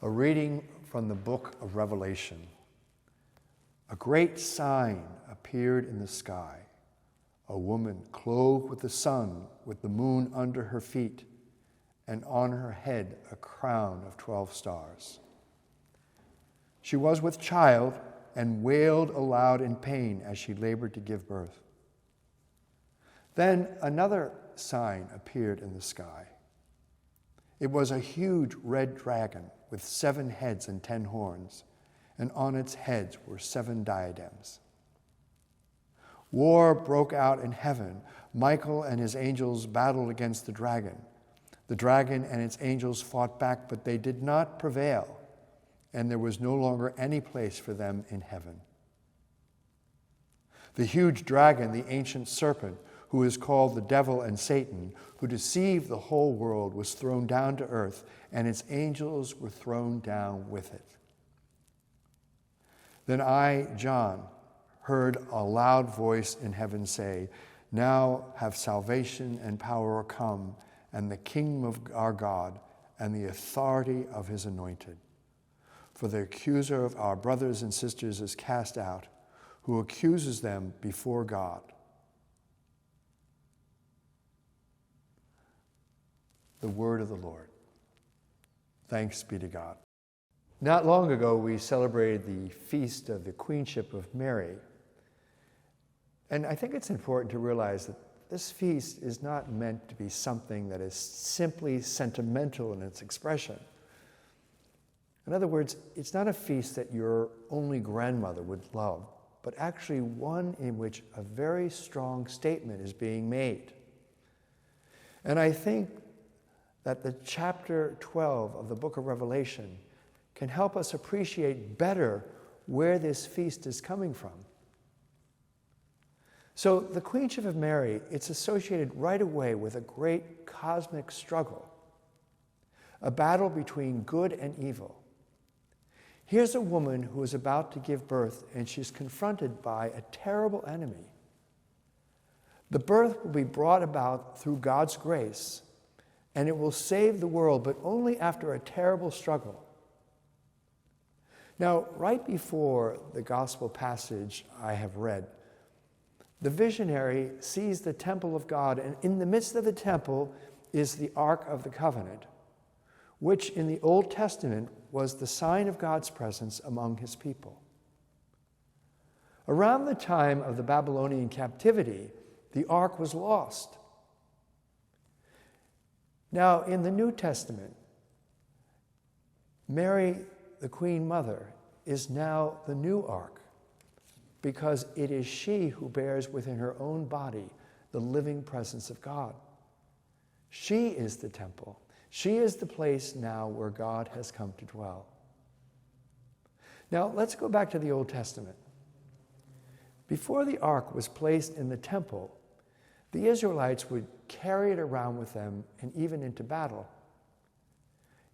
A reading from the book of Revelation. A great sign appeared in the sky. A woman clothed with the sun, with the moon under her feet, and on her head a crown of 12 stars. She was with child and wailed aloud in pain as she labored to give birth. Then another sign appeared in the sky. It was a huge red dragon with 7 heads and 10 horns, and on its heads were 7 diadems. War broke out in heaven. Michael and his angels battled against the dragon. The dragon and its angels fought back, but they did not prevail, and there was no longer any place for them in heaven. The huge dragon, the ancient serpent, who is called the devil and Satan, who deceived the whole world, was thrown down to earth, and its angels were thrown down with it. Then I, John, heard a loud voice in heaven say, "Now have salvation and power come, and the kingdom of our God, and the authority of his anointed. For the accuser of our brothers and sisters is cast out, who accuses them before God." The word of the Lord. Thanks be to God. Not long ago, we celebrated the feast of the Queenship of Mary. And I think it's important to realize that this feast is not meant to be something that is simply sentimental in its expression. In other words, it's not a feast that your only grandmother would love, but actually one in which a very strong statement is being made. And I think that the chapter 12 of the book of Revelation can help us appreciate better where this feast is coming from. So the Queenship of Mary, it's associated right away with a great cosmic struggle, a battle between good and evil. Here's a woman who is about to give birth, and she's confronted by a terrible enemy. The birth will be brought about through God's grace, and it will save the world, but only after a terrible struggle. Now, right before the gospel passage I have read, the visionary sees the temple of God, and in the midst of the temple is the Ark of the Covenant, which in the Old Testament was the sign of God's presence among his people. Around the time of the Babylonian captivity, the Ark was lost. Now, in the New Testament, Mary, the Queen Mother, is now the new Ark, because it is she who bears within her own body the living presence of God. She is the temple. She is the place now where God has come to dwell. Now, let's go back to the Old Testament. Before the Ark was placed in the temple, the Israelites would carry it around with them and even into battle.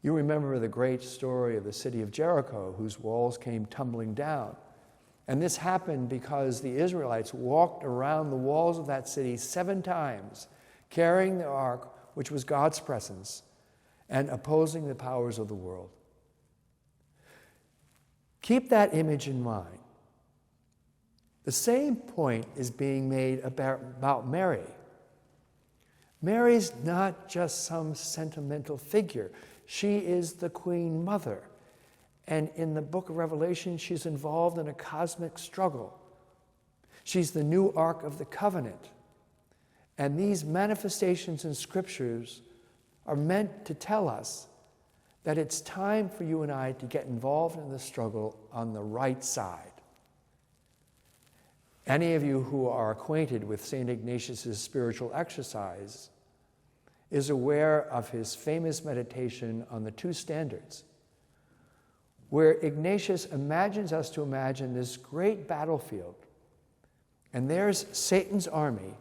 You remember the great story of the city of Jericho, whose walls came tumbling down. And this happened because the Israelites walked around the walls of that city 7 times, carrying the Ark, which was God's presence, and opposing the powers of the world. Keep that image in mind. The same point is being made about Mary. Mary's not just some sentimental figure. She is the Queen Mother. And in the book of Revelation, she's involved in a cosmic struggle. She's the new Ark of the Covenant. And these manifestations in scriptures are meant to tell us that it's time for you and I to get involved in the struggle on the right side. Any of you who are acquainted with St. Ignatius' spiritual exercise is aware of his famous meditation on the 2 standards, where Ignatius imagines us to imagine this great battlefield, and there's Satan's army,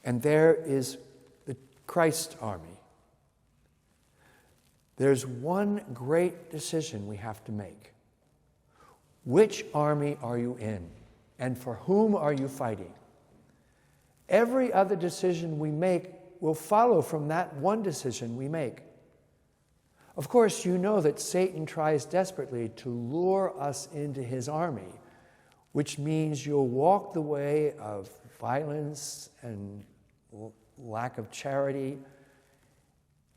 and there is the Christ's army. There's one great decision we have to make. Which army are you in? And for whom are you fighting? Every other decision we make will follow from that one decision we make. Of course, you know that Satan tries desperately to lure us into his army, which means you'll walk the way of violence and lack of charity,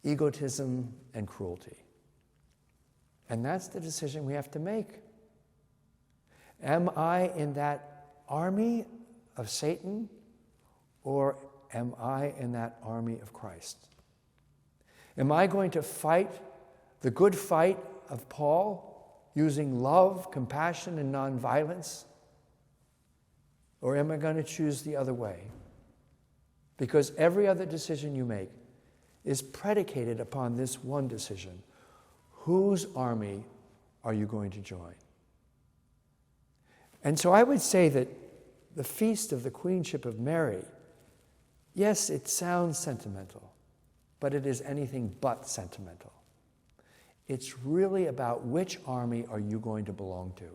egotism, and cruelty. And that's the decision we have to make. Am I in that army of Satan, or am I in that army of Christ? Am I going to fight the good fight of Paul, using love, compassion, and nonviolence? Or am I going to choose the other way? Because every other decision you make is predicated upon this one decision. Whose army are you going to join? And so I would say that the Feast of the Queenship of Mary, yes, it sounds sentimental, but it is anything but sentimental. It's really about which army are you going to belong to.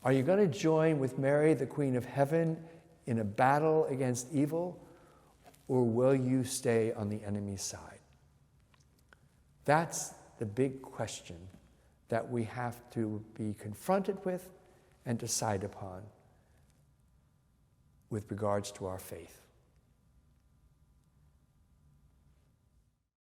Are you going to join with Mary, the Queen of Heaven, in a battle against evil, or will you stay on the enemy's side? That's the big question that we have to be confronted with and decide upon with regards to our faith.